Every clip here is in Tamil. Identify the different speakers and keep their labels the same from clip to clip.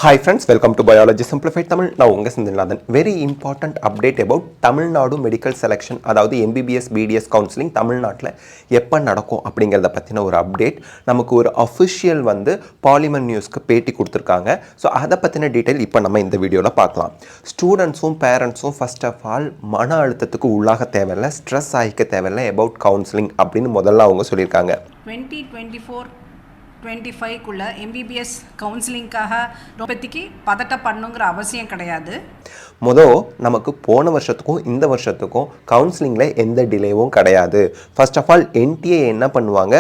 Speaker 1: Hi friends, welcome to Biology Simplified Tamil. Now unga Sindhilnathan. Very important update about Tamil Nadu medical selection. அதாவது MBBS BDS counseling தமிழ்நாட்டில் எப்போ நடக்கும் அப்படிங்கிறத பற்றின ஒரு அப்டேட். நமக்கு ஒரு அஃபிஷியல் வந்து பாலிமர் நியூஸ்க்கு பேட்டி கொடுத்துருக்காங்க. ஸோ அதை பற்றின டீட்டெயில் இப்போ நம்ம இந்த வீடியோவில் பார்க்கலாம். ஸ்டூடெண்ட்ஸும் பேரண்ட்ஸும் ஃபர்ஸ்ட் ஆஃப் ஆல் மன அழுத்தத்துக்கு உள்ளாக தேவையில்லை, ஸ்ட்ரெஸ் ஆகிக்க தேவையில்லை அபவுட் கவுன்சிலிங் அப்படின்னு முதல்ல அவங்க சொல்லியிருக்காங்க.
Speaker 2: 2024-25 எம்பிபிஎஸ் கவுன்சிலிங்காக ரொம்பத்திக்கு பதட்டப்படணுங்கிற அவசியம் கிடையாது.
Speaker 1: நமக்கு போன வருஷத்துக்கும் இந்த வருஷத்துக்கும் கவுன்சிலிங்கில் எந்த டிலேவும் கிடையாது. ஃபர்ஸ்ட் ஆஃப் ஆல் என்டிஏ என்ன பண்ணுவாங்க,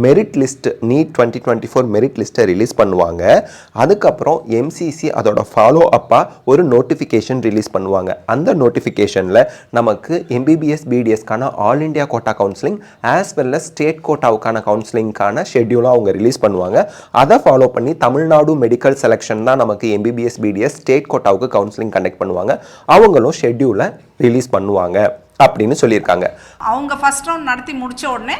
Speaker 1: மெரிட் லிஸ்ட் நீட் 2024 மெரிட் லிஸ்ட்டை ரிலீஸ் பண்ணுவாங்க. அதுக்கப்புறம் எம்சிசி அதோட ஃபாலோ அப்பாக ஒரு நோட்டிஃபிகேஷன் ரிலீஸ் பண்ணுவாங்க. அந்த நோட்டிஃபிகேஷனில் நமக்கு எம்பிபிஎஸ் பிடிஎஸ்க்கான all India quota counselling as well as state கோட்டாவுக்கான கவுன்சிலிங்கான ஷெட்யூலாக அவங்க ரிலீஸ் பண்ணுவாங்க. அதை ஃபாலோ பண்ணி தமிழ்நாடு மெடிக்கல் செலெக்ஷன் தான் நமக்கு எம்பிபிஎஸ் பிடிஎஸ் ஸ்டேட் கோட்டாவுக்கு கவுன்சிலிங் கண்டக்ட் பண்ணுவாங்க. அவங்களும் ஷெட்யூலை ரிலீஸ் பண்ணுவாங்க அப்படின்னு சொல்லியிருக்காங்க.
Speaker 2: அவங்க ஃபர்ஸ்ட் ரவுண்ட் நடத்தி முடிச்ச உடனே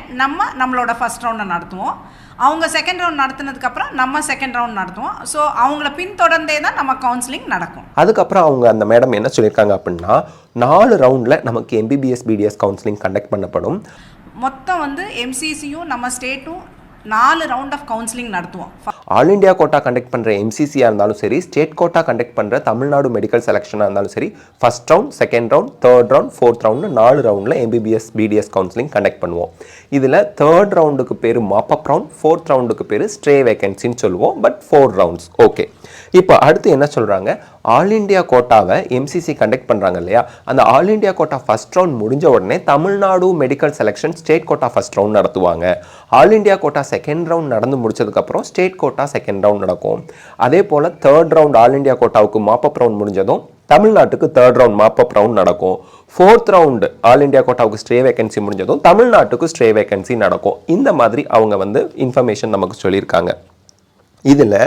Speaker 2: நம்மளோட ஃபர்ஸ்ட் ரவுண்டை நடத்துவோம். அவங்க செகண்ட் ரவுண்ட் நடத்தினதுக்கப்புறம் நம்ம செகண்ட் ரவுண்ட் நடத்துவோம். ஸோ அவங்கள பின்தொடர்ந்தே தான் நம்ம கவுன்சிலிங் நடக்கும்.
Speaker 1: அதுக்கப்புறம் அவங்க அந்த மேடம் என்ன சொல்லியிருக்காங்க அப்படின்னா, 4 ரவுண்டில் நமக்கு எம்பிபிஎஸ் பிடிஎஸ் கவுன்சிலிங் கண்டக்ட் பண்ணப்படும்.
Speaker 2: மொத்தம் வந்து எம்சிசியும் நம்ம ஸ்டேட்டும் 4 ரவுண்ட் ஆஃப் கவுன்சிலிங் நடத்துவோம்.
Speaker 1: ஆல் இண்டியா கோட்டா கண்டக்ட் பண்ணுற எம்சிசியாக இருந்தாலும் சரி, ஸ்டேட் கோட்டா கண்டக்ட் பண்ணுற தமிழ்நாடு மெடிக்கல் செலெக்ஷனாக இருந்தாலும் சரி, first round, second round, third round, fourth round 4 ரவுண்டில் எம்பிபிஎஸ் பிடிஎஸ் கவுன்சிலிங் கண்டக்ட் பண்ணுவோம். இதில் தேர்ட் ரவுண்டுக்கு பேர் மாப்பப் ரவுண்ட், ஃபோர்த் ரவுண்டுக்கு பேர் ஸ்ட்ரே வேகன்சின்னு சொல்லுவோம். But 4 rounds okay. இப்போ அடுத்து என்ன சொல்கிறாங்க, ஆல் இண்டியா கோட்டாவை எம்சிசி கண்டக்ட் பண்ணுறாங்க இல்லையா, அந்த all India quota first round முடிஞ்ச உடனே Tamil Nadu medical selection state quota first round நடத்துவாங்க. All India quota second round நடந்து முடிச்சதுக்கப்புறம் ஸ்டேட் கோட்டா செகண்ட் ரவுண்ட் நடக்கும். அதே போல் தேர்ட் ரவுண்ட் ஆல் இண்டியா கோட்டாவுக்கு மாப்பப் ரவுண்ட் முடிஞ்சதும் தமிழ்நாட்டுக்கு தேர்ட் ரவுண்ட் மாப்பப் ரவுண்ட் நடக்கும். ஃபோர்த் ரவுண்டு ஆல் இண்டியா கோட்டாவுக்கு ஸ்ட்ரே வேகன்சி முடிஞ்சதும் தமிழ்நாட்டுக்கு ஸ்ட்ரே வேகன்சி நடக்கும். இந்த மாதிரி அவங்க வந்து இன்ஃபர்மேஷன் நமக்கு சொல்லியிருக்காங்க. இதில்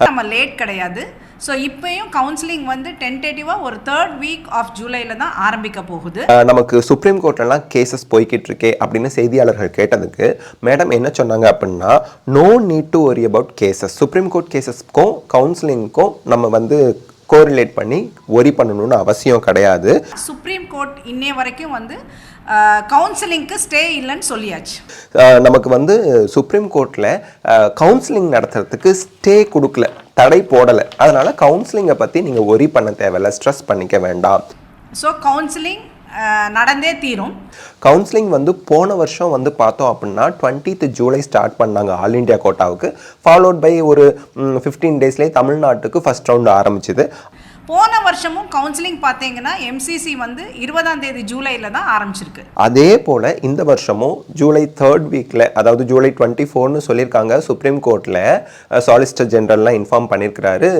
Speaker 2: நம்ம லேட் கிடையாது. ஸோ இப்போயும் கவுன்சிலிங் வந்து டென்டேட்டிவாக ஒரு 3rd வீக் ஆஃப் ஜூலையில் தான் ஆரம்பிக்க போகுது.
Speaker 1: நமக்கு சுப்ரீம் கோர்ட்லலாம் கேசஸ் போய்கிட்டு இருக்கே அப்படின்னு செய்தியாளர்கள் கேட்டதுக்கு மேடம் என்ன சொன்னாங்க அப்படின்னா, no need to worry about cases. Supreme court கேசஸ்க்கும் கவுன்சிலிங்க்கும் நம்ம வந்து கோரிலேட் பண்ணி ஒரி பண்ணணும்னு அவசியம் கிடையாது.
Speaker 2: சுப்ரீம் கோர்ட் இன்னைய வரைக்கும் வந்து கவுன்சிலிங்க்கு ஸ்டே இல்லைன்னு சொல்லியாச்சு.
Speaker 1: நமக்கு வந்து சுப்ரீம் கோர்ட்டில் கவுன்சிலிங் நடத்துறதுக்கு ஸ்டே கொடுக்கல, தடை போடலை. அதனால கவுன்சிலிங்கை பற்றி நீங்கள் ஒரி பண்ண தேவையில்லை, ஸ்ட்ரெஸ் பண்ணிக்க வேண்டாம்.
Speaker 2: ஸோ கவுன்சிலிங் நடந்தே தீரும்.
Speaker 1: கவுன்சிலிங் வந்து போன வருஷம் வந்து பார்த்தோம் அப்படின்னா 20th ஜூலை ஸ்டார்ட் பண்ணாங்க ஆல் இண்டியா கோட்டாவுக்கு. ஃபாலோட் பை ஒரு 15 டேஸ்லேயே தமிழ்நாட்டுக்கு ஃபர்ஸ்ட் ரவுண்ட் ஆரம்பிச்சுது.
Speaker 2: போன வருஷமும் கவுன்சிலிங் பார்த்தீங்கன்னா எம்சிசி வந்து 20ஆம் தேதி ஜூலையில் தான் ஆரம்பிச்சிருக்கு.
Speaker 1: அதே போல் இந்த வருஷமும் ஜூலை 3rd வீக்கில், அதாவது ஜூலை 24ன்னு சொல்லியிருக்காங்க. சுப்ரீம் கோர்ட்டில் சாலிசிட்டர் ஜெனரல்லாம் இன்ஃபார்ம் பண்ணியிருக்கிறாரு,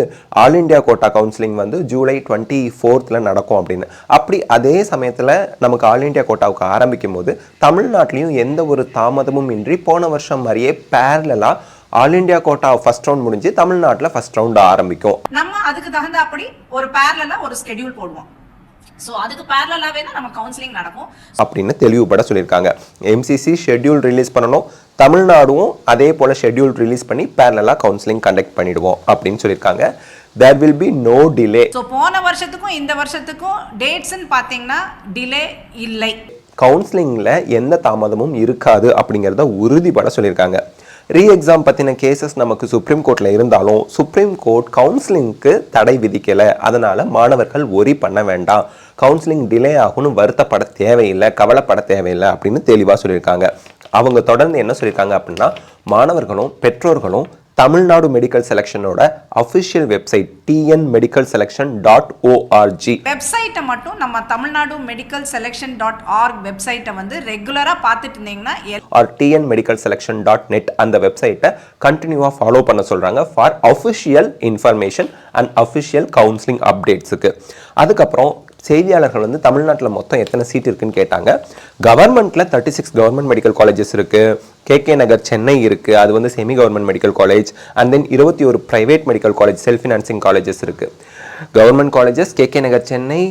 Speaker 1: ஆல் இண்டியா கோட்டா கவுன்சிலிங் வந்து ஜூலை 24th நடக்கும் அப்படின்னு. அப்படி அதே சமயத்தில் நமக்கு ஆல் இண்டியா கோட்டாவுக்கு ஆரம்பிக்கும் போது தமிழ்நாட்டிலையும் எந்த ஒரு தாமதமும் இன்றி போன வருஷம் மாதிரியே பேரலாக all India quota first round முடிஞ்சு தமிழ்நாட்டில் ஃபர்ஸ்ட் ரவுண்ட் ஆரம்பிக்கும்.
Speaker 2: நம்ம அதுக்கு தகுந்த அப்படி ஒரு பேரலா ஒரு ஸ்கெட்யூல் போடுவோம். ஸோ அதுக்கு பேரலாவே தான் நம்ம கவுன்சிலிங் நடக்கும்
Speaker 1: அப்படின்னு தெளிவுபட சொல்லியிருக்காங்க. எம்சிசி ஷெட்யூல் ரிலீஸ் பண்ணணும், தமிழ்நாடும் அதே போல் ஷெட்யூல் ரிலீஸ் பண்ணி பேரலாக கவுன்சிலிங் கண்டக்ட் பண்ணிடுவோம் அப்படின்னு சொல்லியிருக்காங்க. There will be no delay.
Speaker 2: So போன வருஷத்துக்கும் இந்த வருஷத்துக்கும் டேட்ஸ்ன்னு பார்த்தீங்கன்னா டிலே இல்லை.
Speaker 1: கவுன்சிலிங்கில் எந்த தாமதமும் இருக்காது அப்படிங்கிறத உறுதிப்பட சொல்லியிருக்காங்க. ரீ எக்ஸாம் பற்றின கேசஸ் நமக்கு சுப்ரீம் கோர்ட்டில் இருந்தாலும் சுப்ரீம் கோர்ட் கவுன்சிலிங்க்கு தடை விதிக்கலை. அதனால் மாணவர்கள் ஒரி பண்ண வேண்டாம், கவுன்சிலிங் டிலே ஆகும்னு வருத்தப்பட தேவையில்லை, கவலைப்பட தேவையில்லை அப்படின்னு தெளிவாக சொல்லியிருக்காங்க. அவங்க தொடர்ந்து என்ன சொல்லியிருக்காங்க அப்படின்னா, மாணவர்களும் பெற்றோர்களும் தமிழ்நாடு மெடிக்கல் செலெக்ஷனோட அஃபிஷியல் வெப்சைட் tnmedicalselection.org
Speaker 2: வெப்சைட்டை மட்டும் நம்ம தமிழ்நாடு மெடிக்கல் செலெக்ஷன்.org வெப்சைட்டை வந்து ரெகுலராக பார்த்துட்டு இருந்தீங்கன்னா
Speaker 1: ஆர் tnmedicalselection.net அந்த வெப்சைட்டை கண்டினியூவாக ஃபாலோ பண்ண சொல்கிறாங்க for official information and official counselling அப்டேட்ஸுக்கு. அதுக்கப்புறம் செய்தியாளர்கள் வந்து தமிழ்நாட்டில் மொத்தம் எத்தனை சீட் இருக்குன்னு கேட்டாங்க. கவர்மெண்ட்டில் 36 கவர்மெண்ட் மெடிக்கல் காலேஜஸ் இருக்குது. கேகே நகர் சென்னை இருக்குது, அது வந்து semi government medical college. And then 21 private medical college, self financing colleges இருக்குது. Government colleges, KK Nagar Chennai,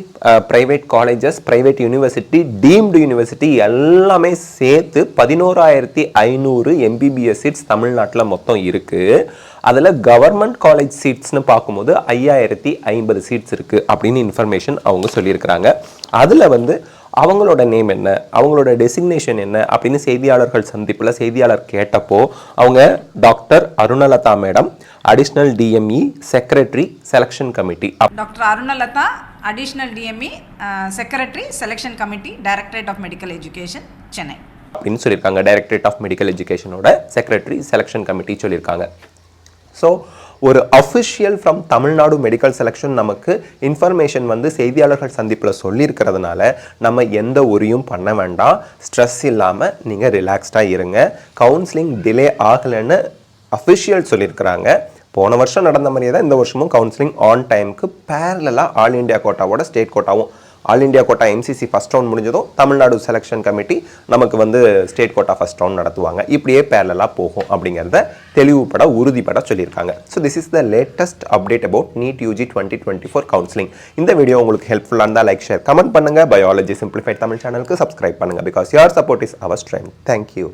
Speaker 1: private colleges, private university, deemed university எல்லாமே சேர்த்து 11,500 எம்பிபிஎஸ் சீட்ஸ் தமிழ்நாட்டில் மொத்தம் இருக்குது. அதில் கவர்மெண்ட் காலேஜ் சீட்ஸ்னு பார்க்கும்போது 5050 சீட்ஸ் இருக்குது அப்படின்னு இன்ஃபர்மேஷன் அவங்க சொல்லியிருக்கிறாங்க. அதில் வந்து அவங்களோட நேம் என்ன, அவங்களோட டெசிக்னேஷன் என்ன அப்படின்னு செய்தியாளர்கள் சந்திப்பில் செய்தியாளர் கேட்டப்போ அவங்க doctor Arunalatha madam, additional DME secretary selection committee.
Speaker 2: Doctor Arunalatha, additional DME secretary selection committee, directorate of medical education, Chennai
Speaker 1: அப்படின்னு சொல்லியிருக்காங்க. டைரக்டரேட் ஆஃப் மெடிக்கல் எஜுகேஷனோட செக்ரட்டரி செலெக்ஷன் கமிட்டி சொல்லியிருக்காங்க. ஸோ ஒரு official from Tamil Nadu medical selection நமக்கு இன்ஃபர்மேஷன் வந்து செய்தியாளர்கள் சந்திப்பில் சொல்லியிருக்கிறதுனால நம்ம எந்த ஒரியும் பண்ண வேண்டாம். ஸ்ட்ரெஸ் இல்லாமல் நீங்கள் ரிலாக்ஸ்டாக இருங்க. கவுன்சிலிங் டிலே ஆகலைன்னு அஃபிஷியல் சொல்லியிருக்கிறாங்க. போன வருஷம் நடந்த மாதிரியே தான் இந்த வருஷமும் கவுன்சிலிங் ஆன் டைமுக்கு பேரலாக ஆல் இண்டியா கோட்டாவோட ஸ்டேட் கோட்டாவும், all India quota MCC first round முடிஞ்சதும் தமிழ்நாடு செலெக்ஷன் கமிட்டி நமக்கு வந்து ஸ்டேட் கோட்டா ஃபஸ்ட் ரவுண்ட் நடத்துவாங்க. இப்படியே பேரலாக போகும் அப்படிங்கிறத தெளிவுபட உறுதிப்பட சொல்லியிருக்காங்க. So this is the latest update about NEET UG 2024 கவுன்சிலிங். இந்த வீடியோ உங்களுக்கு ஹெல்ப்ஃபுல்லாக இருந்தால் லைக், ஷேர், கமெண்ட் பண்ணுங்கள். பயாலஜி சிம்பிளிஃபைட் தமிழ் சேனலுக்கு சப்ஸ்கிரைப் பண்ணுங்கள். Because your support is our strength. Thank you.